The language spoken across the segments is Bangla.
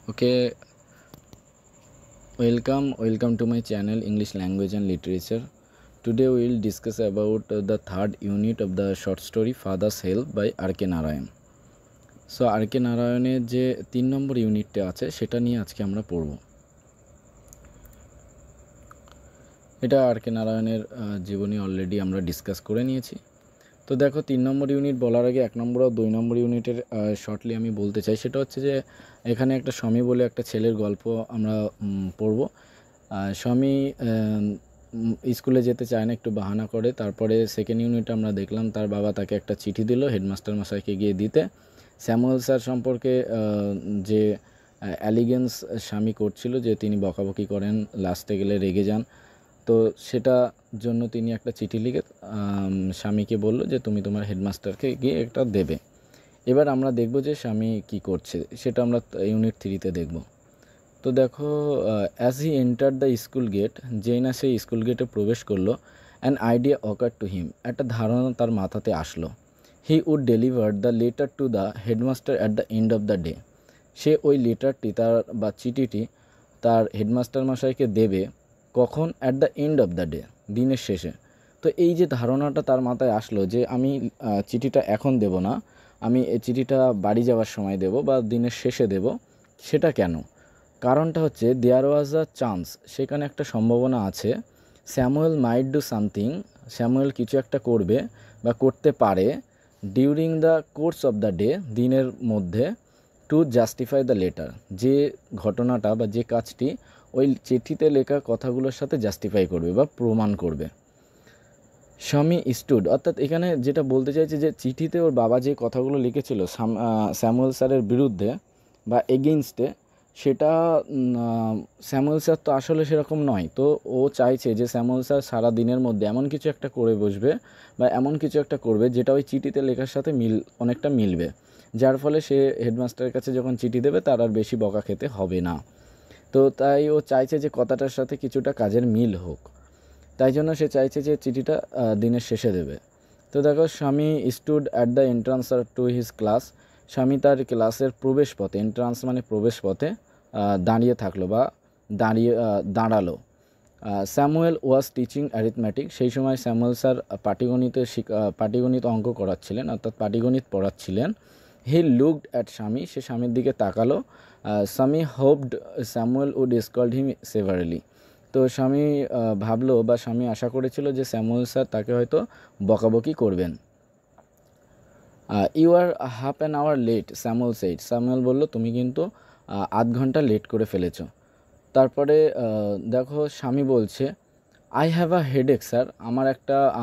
Okay, welcome to my channel English Language and Literature. Today we will discuss about the third unit of the short story Father's Help by R.K. Narayan. So R.K. নারায়ণের যে 3 নম্বর ইউনিটটা আছে সেটা নিয়ে আজকে আমরা পড়ব। এটা R.K. নারায়ণের জীবনী অলরেডি আমরা ডিসকাস করে নিয়েছি। তো দেখো 3 নম্বর ইউনিট বলার আগে 1 নম্বর আর 2 নম্বর ইউনিটের শর্টলি আমি বলতে চাই, সেটা হচ্ছে যে এখানে একটা স্বামী বলে একটা ছেলের গল্প আমরা পড়ব। স্বামী স্কুলে যেতে চায় না, একটু বাহানা করে। তারপরে সেকেন্ড ইউনিট আমরা দেখলাম তার বাবা তাকে একটা চিঠি দিল হেডমাস্টার মশাইকে গিয়ে দিতে। স্যামুয়েল স্যার সম্পর্কে যে অ্যালিগেন্স স্বামী করছিল, যে তিনি বকাবকি করেন, লাস্টে গেলে রেগে যান, তো সেটা জন্য তিনি একটা চিঠি লিখে স্বামীকে বলল যে তুমি তোমার হেডমাস্টারকে গিয়ে একটা দেবে। এবার আমরা দেখব যে স্বামী কি করছে, সেটা আমরা ইউনিট 3-তে দেখব। তো দেখো, as he enter the school gate, যেই না সেই স্কুল গেটে প্রবেশ করলো, an idea occur to him, একটা ধারণা তার মাথাতে আসলো। He would deliver the letter to the headmaster at the end of the day, সে ওই লেটারটি বা চিঠিটি তার হেডমাস্টার মশাইকে দেবে কখন? At the end of the day, দিনের শেষে। তো এই যে ধারণাটা তার মাথায় আসলো যে আমি চিঠিটা এখন দেব না, আমি এই চিঠিটা বাড়ি যাওয়ার সময় দেব বা দিনের শেষে দেব, সেটা কেন? কারণটা হচ্ছে দেয়ার ওয়াজ আ চান্স, সেখানে একটা সম্ভাবনা আছে। Samuel might do something, Samuel কিছু একটা করবে বা করতে পারে, during the course of the day, দিনের মধ্যে, টু জাস্টিফাই দ্য লেটার, যে ঘটনাটা বা যে কাজটি ওই চিঠিতে লেখা কথাগুলোর সাথে জাস্টিফাই করবে বা প্রমাণ করবে। স্বামী স্টুড, অর্থাৎ এখানে যেটা বলতে চাইছে যে চিঠিতে ওর বাবা যে কথাগুলো লিখেছিল স্যামুয়েল স্যারের বিরুদ্ধে বা এগেইনস্টে, সেটা স্যামুয়েল স্যার তো আসলে সেরকম নয়। তো ও চাইছে যে স্যামুয়েল স্যার সারা দিনের মধ্যে এমন কিছু একটা করে বসবে বা এমন কিছু একটা করবে যেটা ওই চিঠিতে লেখার সাথে অনেকটা মিলবে, যার ফলে সে হেডমাস্টারের কাছে যখন চিঠি দেবে তার আর বেশি বকা খেতে হবে না। তো তাই ও চাইছে যে কথাটার সাথে কিছুটা কাজের মিল হোক, তাই জন্য সে চাইছে যে চিঠিটা দিনের শেষে দেবে। তো দেখো, স্বামী stood at the entrance to his class, স্বামী তার ক্লাসের প্রবেশ পথে, এন্ট্রান্স মানে প্রবেশ পথে দাঁড়িয়ে থাকলো বা দাঁড়ালো। স্যামুয়েল ওয়াজ টিচিং অ্যারিথমেটিক, সেই সময় স্যামুয়েল স্যার পাটিগণিত অঙ্ক করাচ্ছিলেন, অর্থাৎ পাটিগণিত পড়াচ্ছিলেন। হি লুকড অ্যাট স্বামী, সে স্বামীর দিকে তাকালো। Swami hoped Samuel would scold him severely, তো স্বামী ভাবলো বা স্বামী আশা করেছিল যে স্যামুয়েল স্যার তাকে হয়তো বকাবকি করবেন। You are half an hour late, Samuel said, Samuel বলল তুমি কিন্তু আধ ঘন্টা লেট করে ফেলেছো। তারপরে দেখো স্বামী বলছে I have a headache sir,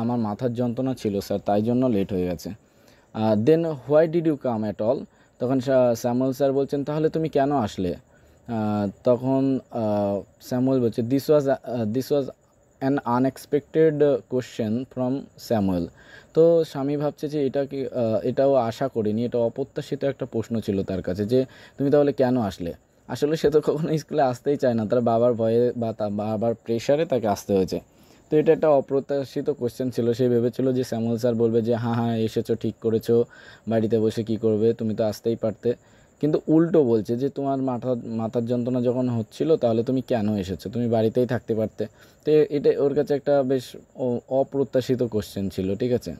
আমার মাথার যন্ত্রণা ছিল স্যার, তাই জন্য লেট হয়ে গেছে। Then why did you come at all, তখন স্যামুয়েল স্যার বলছেন তাহলে তুমি কেন আসলে? তখন স্যামুয়েল বলছে this was an unexpected question from Samuel. তো স্বামী ভাবছে যে এটাও আশা করিনি, এটা অপ্রত্যাশিত একটা প্রশ্ন ছিল তার কাছে, যে তুমি তাহলে কেন আসলে? আসলে সে তো কখনো স্কুলে আসতেই চায় না, তার বাবার ভয়ে বা তার বাবার প্রেশারে তাকে আসতে হয়েছে। তো এটা একটা অপ্রত্যাশিত কোশ্চেন ছিল। সে ভেবেছিল যে স্যামুয়েল স্যার বলবে যে হ্যাঁ হ্যাঁ এসেছো, ঠিক করেছো, বাড়িতে বসে কি করবে, তুমি তো আসতেই পারতে। কিন্তু উল্টো বলছে যে তোমার মাথার যন্ত্রণা যখন হচ্ছিল তাহলে তুমি কেন এসেছো, তুমি বাড়িতেই থাকতে পারতে। তো এটা ওর কাছে একটা বেশ অপ্রত্যাশিত কোশ্চেন ছিল, ঠিক আছে।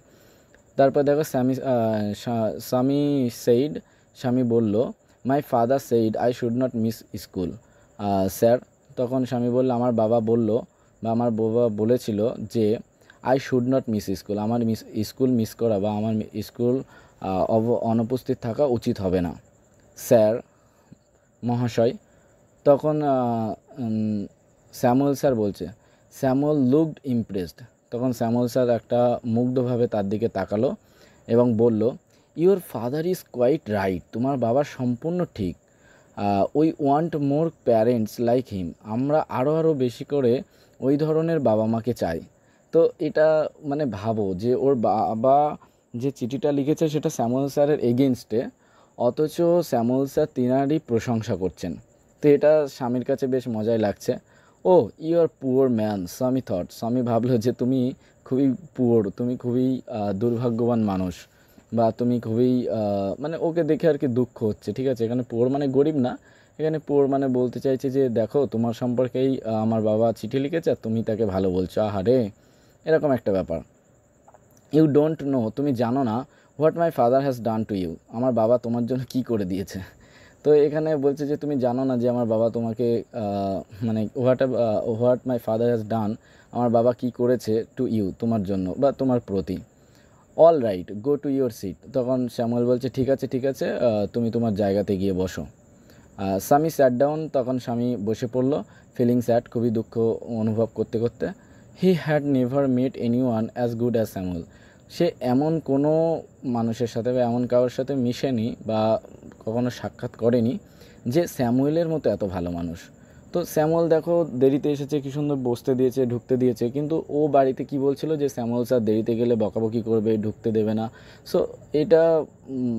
তারপর দেখো স্বামী সেইড, স্বামী বলল my father said I should not miss school sir, তখন স্বামী বলল আমার বাবা বলল বা আমার বাবা বলেছিল যে I should not miss school, আমার স্কুল মিস করা বা আমার স্কুল অনুপস্থিত থাকা উচিত হবে না স্যার, মহাশয়। তখন স্যামুয়েল স্যার বলছে স্যামুয়েল লুকড ইমপ্রেসড, তখন স্যামুয়েল স্যার একটা মুগ্ধভাবে তার দিকে তাকালো এবং বলল your father is quite right, তোমার বাবা সম্পূর্ণ ঠিক। We want more parents like him, আমরা আরও বেশি করে ওই ধরনের বাবা মাকে চাই। তো এটা মানে ভাবো যে ওর বাবা যে চিঠিটা লিখেছে সেটা স্যামুয়েল স্যারের এগেনস্টে, অথচ স্যামুয়েল স্যার তিনারই প্রশংসা করছেন। তো এটা স্বামীর কাছে বেশ মজাই লাগছে। ও ইউ আর পুয়ার ম্যান, স্বামী থট, স্বামী ভাবলো যে তুমি খুবই পুয়ার, তুমি খুবই দুর্ভাগ্যবান মানুষ, বা তুমি খুবই মানে ওকে দেখে আর কি দুঃখ হচ্ছে, ঠিক আছে। এখানে পুয়ার মানে গরিব না, এখানে পোর মানে বলতে চাইছে যে দেখো তোমার সম্পর্কেই আমার বাবা চিঠি লিখেছে আর তুমি তাকে ভালো বলছো, আহারে এরকম একটা ব্যাপার। ইউ ডোন্ট নো, তুমি জানো না, what my father has done to you, আমার বাবা তোমার জন্য কি করে দিয়েছে। তো এখানে বলছে যে তুমি জানো না যে আমার বাবা তোমাকে মানে হোয়াট মাই ফাদার হ্যাজ ডান, আমার বাবা কি করেছে টু ইউ, তোমার জন্য বা তোমার প্রতি। All right, go to your seat, তখন শ্যামল বলছে ঠিক আছে ঠিক আছে, তুমি তোমার জায়গাতে গিয়ে বসো। স্বামী স্যাট ডাউন, তখন স্বামী বসে পড়লো, ফিলিং স্যাড, খুবই দুঃখ অনুভব করতে করতে। He had never met anyone as good as Samuel, সে এমন কোনো মানুষের সাথে বা এমন কারোর সাথে মিশেনি বা কখনো সাক্ষাৎ করেনি যে স্যামুয়েলের মতো এত ভালো মানুষ। তো স্যামুয়েল দেখো দেরিতে এসেছে, কি সুন্দর বসতে দিয়েছে, ঢুকতে দিয়েছে, কিন্তু ও বাড়িতে কি বলছিল যে স্যামুয়েল স্যার দেরিতে গেলে বকাবকি করবে, ঢুকতে দেবে না। সো এটা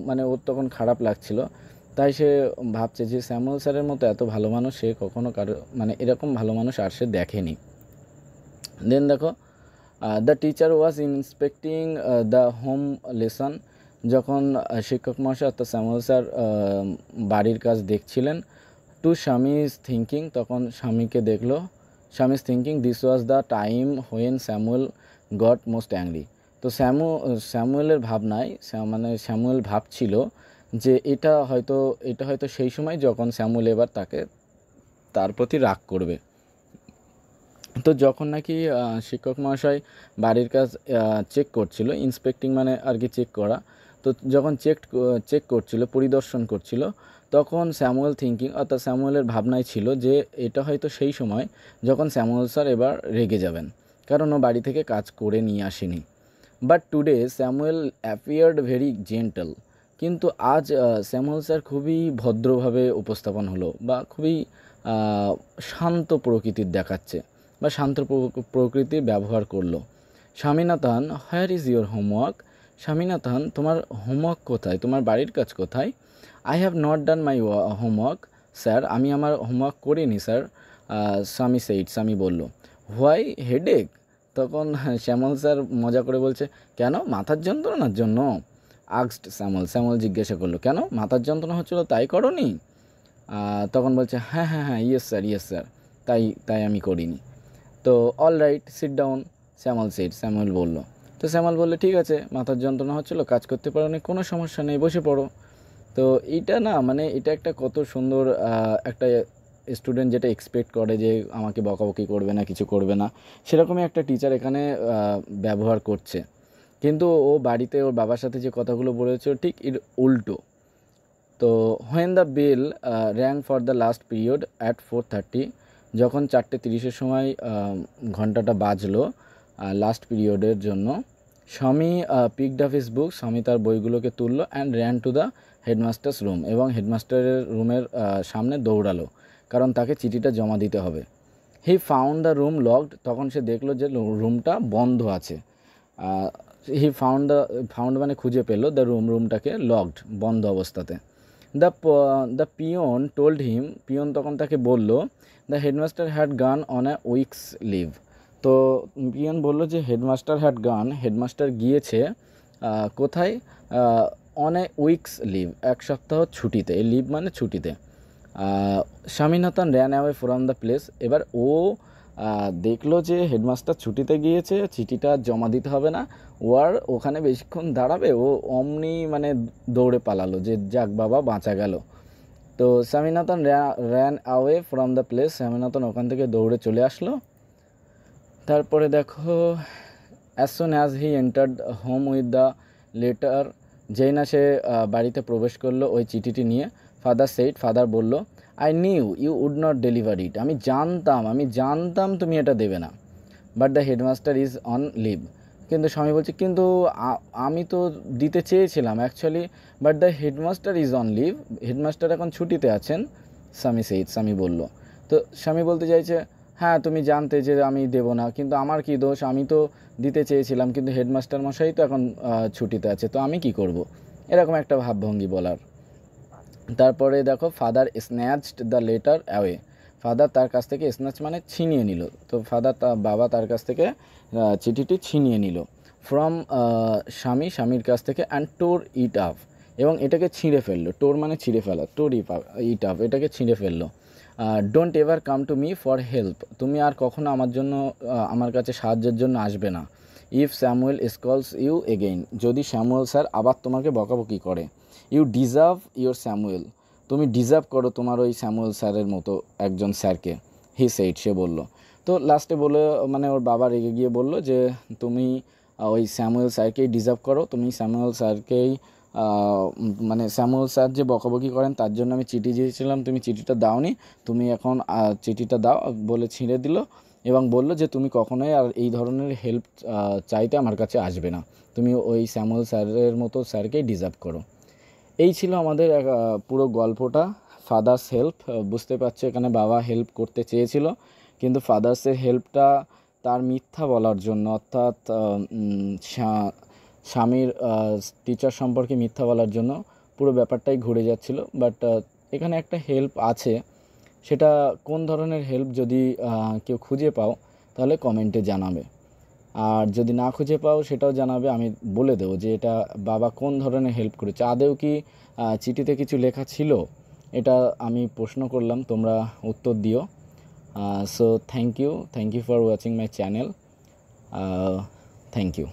মানে ওর তখন খারাপ লাগছিল, তাই সে ভাবছে যে স্যামুয়েল স্যারের মতো এত ভালো মানুষ সে কখনো কারো মানে এরকম ভালো মানুষ আর সে দেখেনি। দেন দেখো the teacher was inspecting the home lesson, যখন শিক্ষক মহাশয় অর্থাৎ স্যামুয়েল স্যার বাড়ির কাজ দেখছিলেন। টু স্বামী ইজ থিঙ্কিং, তখন স্বামীকে দেখলো, স্বামী is thinking this was the time when Samuel goat most angry. তো স্যামুয়েলের ভাবনায় মানে স্যামুয়েল ভাবছিল যে এটা হয়তো সেই সময় যখন স্যামুয়েল এবার তার প্রতি রাগ করবে। তো যখন নাকি শিক্ষক মহাশয় বাড়ির কাজ চেক করছিল, ইন্সপেক্টিং মানে আর কি চেক করা, তো যখন চেক করছিল, পরিদর্শন করছিল, তখন স্যামুয়েল থিঙ্কিং অর্থাৎ স্যামুয়েলের ভাবনায় ছিল যে এটা হয়তো সেই সময় যখন স্যামুয়েল স্যার এবার রেগে যাবেন, কারণ ও বাড়ি থেকে কাজ করে নিয়ে আসেনি। But today Samuel appeared very gentle, কিন্তু আজ স্যামুয়েল স্যার খুবই ভদ্রভাবে উপস্থাপন হলো বা খুবই শান্ত প্রকৃতির দেখাচ্ছে বা শান্ত প্রকৃতির ব্যবহার করলো। Swaminathan, where is your homework, Swaminathan তোমার হোমওয়ার্ক কোথায়, তোমার বাড়ির কাজ কোথায়। I have not done my homework sir, আমি আমার হোমওয়ার্ক করিনি স্যার। স্বামী বলল। হোয়াই হেডেক, তখন শ্যামল স্যার মজা করে বলছে কেন, মাথার যন্ত্রণার জন্য। আক্সড শ্যামল জিজ্ঞাসা করলো কেন, মাথার যন্ত্রণা হচ্ছিলো তাই করনি। তখন বলছে হ্যাঁ হ্যাঁ হ্যাঁ ইয়েস স্যার, তাই আমি করিনি। তো all right sit down, Samuel বলল। তো স্যামুয়েল বললো ঠিক আছে, মাথার যন্ত্রণা হচ্ছিলো, কাজ করতে পারো নি, কোনো সমস্যা নেই, বসে পড়ো। তো এইটা না মানে এটা একটা কত সুন্দর একটা স্টুডেন্ট যেটা এক্সপেক্ট করে যে আমাকে বকাবকি করবে না, কিছু করবে না, সেরকমই একটা টিচার এখানে ব্যবহার করছে। কিন্তু ও বাড়িতে ওর বাবার সাথে যে কথাগুলো বলেছে ঠিক এর উল্টো। তো when the bell rang for the last period at 4:30, যখন 4:30 সময় ঘন্টাটা বাজলো লাস্ট পিরিয়ডের জন্য, স্বামী পিকড আপ হিজ বুক, স্বামী তার বইগুলোকে তুললো and ran to the headmasters room, এবং হেডমাস্টারের রুমের সামনে দৌড়ালো, কারণ তাকে চিঠিটা জমা দিতে হবে। He found the room locked, তখন সে দেখলো যে রুমটা বন্ধ আছে। হি ফাউন্ড মানে খুঁজে পেলো, দ্য রুমটাকে লকড, বন্ধ অবস্থাতে। The peon told him, peon তখন তাকে বলল the headmaster had gone on a week's leave. তো পিয়ন বলল যে হেডমাস্টার গিয়েছে কোথায়, অন এ উইকস লিভ, এক সপ্তাহ ছুটিতে, লিভ মানে ছুটিতে। Swaminathan ran away from the place, এবার ও দেখলো যে হেডমাস্টার ছুটিতে গিয়েছে, চিঠিটা জমা দিতে হবে না, ও আর ওখানে বেশিক্ষণ দাঁড়াবে, ও অমনি মানে দৌড়ে পালালো যে যাক বাবা বাঁচা গেল। তো Swaminathan ran away from the place, Swaminathan ওখান থেকে দৌড়ে চলে আসলো। তারপরে দেখো as soon as he entered home with the letter, যেই না সে বাড়িতে প্রবেশ করলো ওই চিঠিটি নিয়ে, ফাদার বলল I knew you would not deliver it, আমি জানতাম তুমি এটা দেবে না। But the headmaster is on leave, কিন্তু স্বামী বলছে কিন্তু আমি তো দিতে চেয়েছিলাম actually, but the headmaster is on leave, headmaster এখন ছুটিতে আছেন। স্বামী বলল। তো স্বামী বলতে চাইছে হ্যাঁ তুমি জানতে যে আমি দেব না, কিন্তু আমার কি দোষ, আমি তো দিতে চেয়েছিলাম, কিন্তু হেডমাস্টার মশাই তো এখন ছুটিতে আছে, তো আমি কি করব, এরকম একটা ভাবভঙ্গি বলার। তারপরে দেখো father snatched the letter away, father তার কাছ থেকে, স্ন্যাচ মানে ছিনিয়ে নিল, তো বাবা তার কাছ থেকে চিঠিটি ছিনিয়ে নিল। ফ্রম স্বামীর কাছ থেকে, অ্যান্ড টোর ইট আপ, এবং এটাকে ছিঁড়ে ফেললো। টোর মানে ছিঁড়ে ফেলা, টোর ইট আপ, এটাকে ছিঁড়ে ফেললো। Don't ever come to me for help, তুমি আর কখনো আমার জন্য আমার কাছে সাহায্যের জন্য আসবে না। If Samuel scolds you again, যদি স্যামুয়েল স্যার আবার তোমাকে বকাবকি করে। ইউ ডিজার্ভ ইউর স্যামুয়েল, তুমি ডিজার্ভ করো তোমার ওই স্যামুয়েল স্যারের মতো একজন স্যারকে। হি সেইড, সে বলল। তো লাস্টে বলে মানে ওর বাবা রেগে গিয়ে বলল যে তুমি ওই স্যামুয়েল স্যারকেই ডিজার্ভ করো, তুমি স্যামুয়েল স্যারকেই মানে স্যামুয়েল স্যার যে বকাবকি করেন তার জন্য আমি চিঠি দিয়েছিলাম, তুমি চিঠিটা দাওনি, তুমি এখন চিঠিটা দাও বলে ছিঁড়ে দিল এবং বলল যে তুমি কখনোই আর এই ধরনের হেল্প চাইতে আমার কাছে আসবে না, তুমি ওই স্যামুয়েল স্যারের মতো স্যারকেই ডিজার্ভ করো। এই ছিল আমাদের পুরো গল্পটা। ফাদার্স হেল্প, বুঝতে পারছো এখানে বাবা হেল্প করতে চেয়েছিল কিন্তু ফাদার্সের হেল্পটা তার মিথ্যা বলার জন্য, অর্থাৎ স্বামীর টিচার সম্পর্কে মিথ্যা বলার জন্য পুরো ব্যাপারটাই ঘুরে যাচ্ছিল। বাট এখানে একটা হেল্প আছে, সেটা কোন ধরনের হেল্প যদি কেউ খুঁজে পাও তাহলে কমেন্টে জানাবে, আর যদি না খুঁজে পাও সেটাও জানাবে, আমি বলে দেবো যে এটা বাবা কোন ধরনের হেল্প করেছে। আদেও কি চিঠিতে কিছু লেখা ছিল, এটা আমি প্রশ্ন করলাম, তোমরা উত্তর দিও। So thank you for watching my channel, thank you.